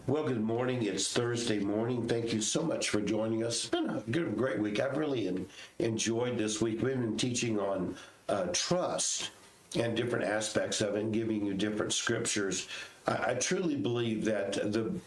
Well, good morning. It's Thursday morning. Thank you so much for joining us. It's been a great week. I've really enjoyed this week. We've been teaching on trust and different aspects of it and giving you different scriptures. I truly believe that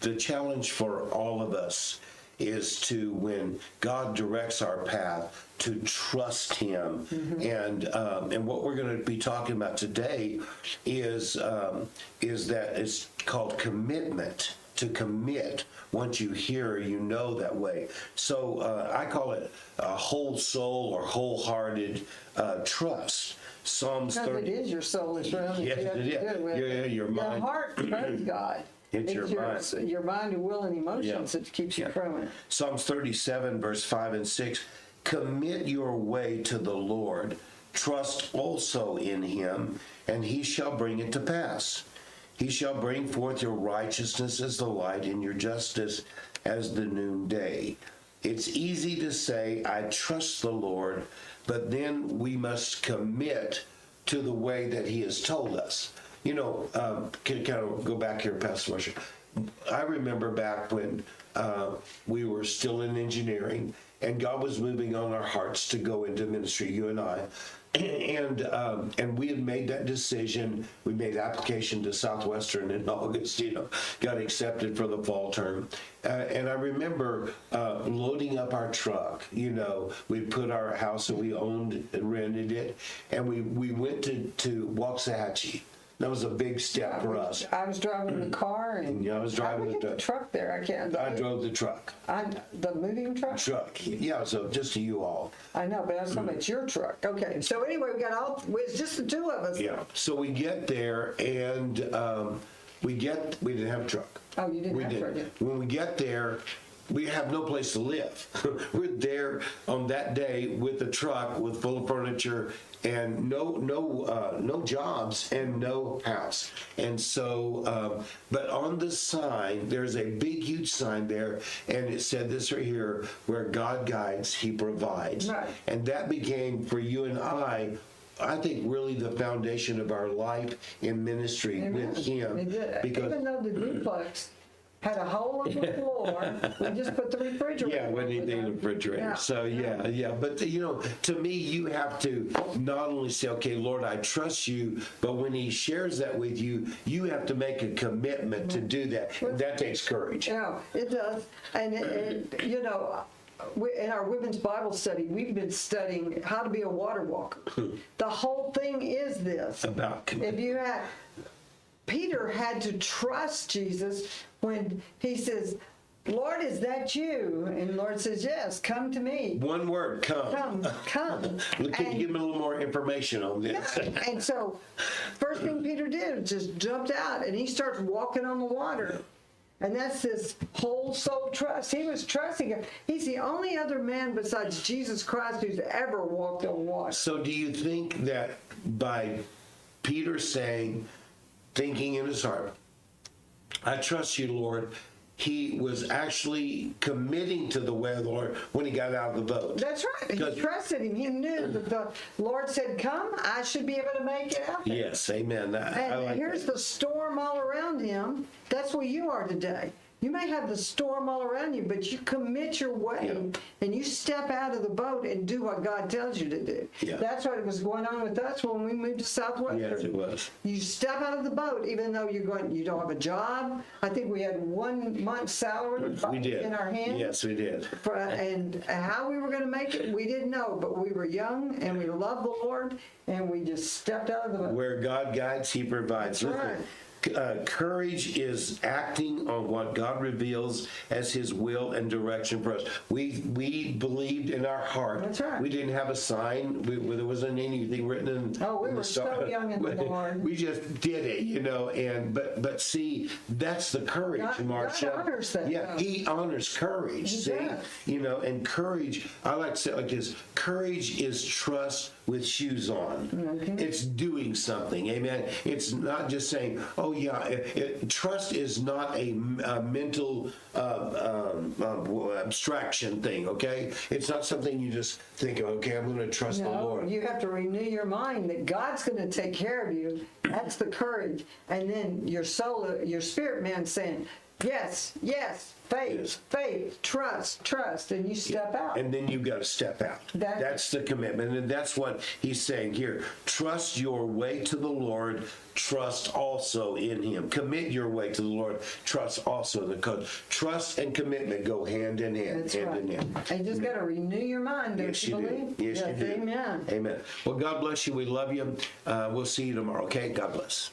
the challenge for all of us is to, when God directs our path, to trust Him. And what we're going to be talking about today is that it's called commitment. To commit. Once you hear, you know that way. So I call it a whole soul or wholehearted trust. Psalms 30. It is your soul is running. Yes, it is. Your mind. Your heart trusts God. It's your mind. Your mind and will and emotions that keeps you from it. Psalms 37, verse 5 and 6. Commit your way to the Lord. Trust also in Him, and He shall bring it to pass. He shall bring forth your righteousness as the light and your justice as the noonday. It's easy to say, I trust the Lord, but then we must commit to the way that He has told us. You know, can kind of go back here, Pastor Marcia. I remember back when we were still in engineering, and God was moving on our hearts to go into ministry, you and I. And we had made that decision. We made application to Southwestern in August, got accepted for the fall term. And I remember loading up our truck. We put our house that we owned and rented it, and we went to Waxahachie. That was a big step for us. I was driving the car, and I was driving the truck there. I drove the truck. The moving truck. Yeah. So just to you all. I know, but I was talking about your truck. Okay. So anyway, it's just the two of us. Yeah. So we get there, and we didn't have a truck. Oh, you didn't have a truck. When we get there, we have no place to live. We're there on that day with the truck, with full of furniture, and no jobs and no house. And so, but on the sign, there's a big, huge sign there, and it said this right here: where God guides, He provides. Right. And that became, for you and I think, really the foundation of our life in ministry with Him. It did. Because even though the duplex had a hole in the floor, we just put the refrigerator. Yeah, when you need a refrigerator. Yeah. So yeah. But to me, you have to not only say, okay, Lord, I trust you, but when He shares that with you, you have to make a commitment to do that. And that takes courage. Yeah, it does. And in our women's Bible study, we've been studying how to be a water walker. The whole thing is this. About commitment. Peter had to trust Jesus when he says, Lord, is that you? And the Lord says, yes, come to me. One word, come. Come. Can you give me a little more information on this? Yeah. And so, first thing Peter did was just jumped out, and he starts walking on the water. And that's this whole soul trust. He was trusting Him. He's the only other man besides Jesus Christ who's ever walked on water. So do you think that by Peter thinking in his heart, I trust you, Lord, he was actually committing to the way of the Lord when he got out of the boat? That's right. He trusted Him. He knew that the Lord said, come, I should be able to make it out there. Yes, amen. I like here's that. the storm all around him. That's where you are today. You may have the storm all around you, but you commit your way and you step out of the boat and do what God tells you to do. Yeah. That's what was going on with us when we moved to Southwestern. Yes, it was. You step out of the boat, even though you don't have a job. I think we had 1 month's salary in our hand. Yes, we did. And how we were going to make it, we didn't know, but we were young and we loved the Lord, and we just stepped out of the boat. Where God guides, He provides. That's right. Courage is acting on what God reveals as His will and direction for us. We believed in our heart. That's right. We didn't have a sign. There wasn't anything written in. We were so young in the Lord. We just did it, but see, that's the courage, Marcia. God honors that. Yeah, He honors courage. He see, does. And courage. I like to say it like this: courage is trust with shoes on. Mm-hmm. It's doing something. Amen. It's not just saying, oh yeah. Trust is not a mental abstraction thing. Okay, it's not something you just think of. Okay, I'm going to trust the Lord. You have to renew your mind that God's going to take care of you. That's the courage. And then your soul, your spirit man saying, Yes, yes, faith, Yes. faith, trust, and you step out. And then you've got to step out. That's the commitment. And that's what he's saying here. Trust your way to the Lord. Trust also in him. Commit your way to the Lord. Trust also in the code. Trust and commitment go hand in hand. That's hand right. in hand. And you just got to renew your mind, don't Yes, you you believe? do. Yes, you do. Amen. Amen. Well, God bless you. We love you. We'll see you tomorrow. Okay? God bless.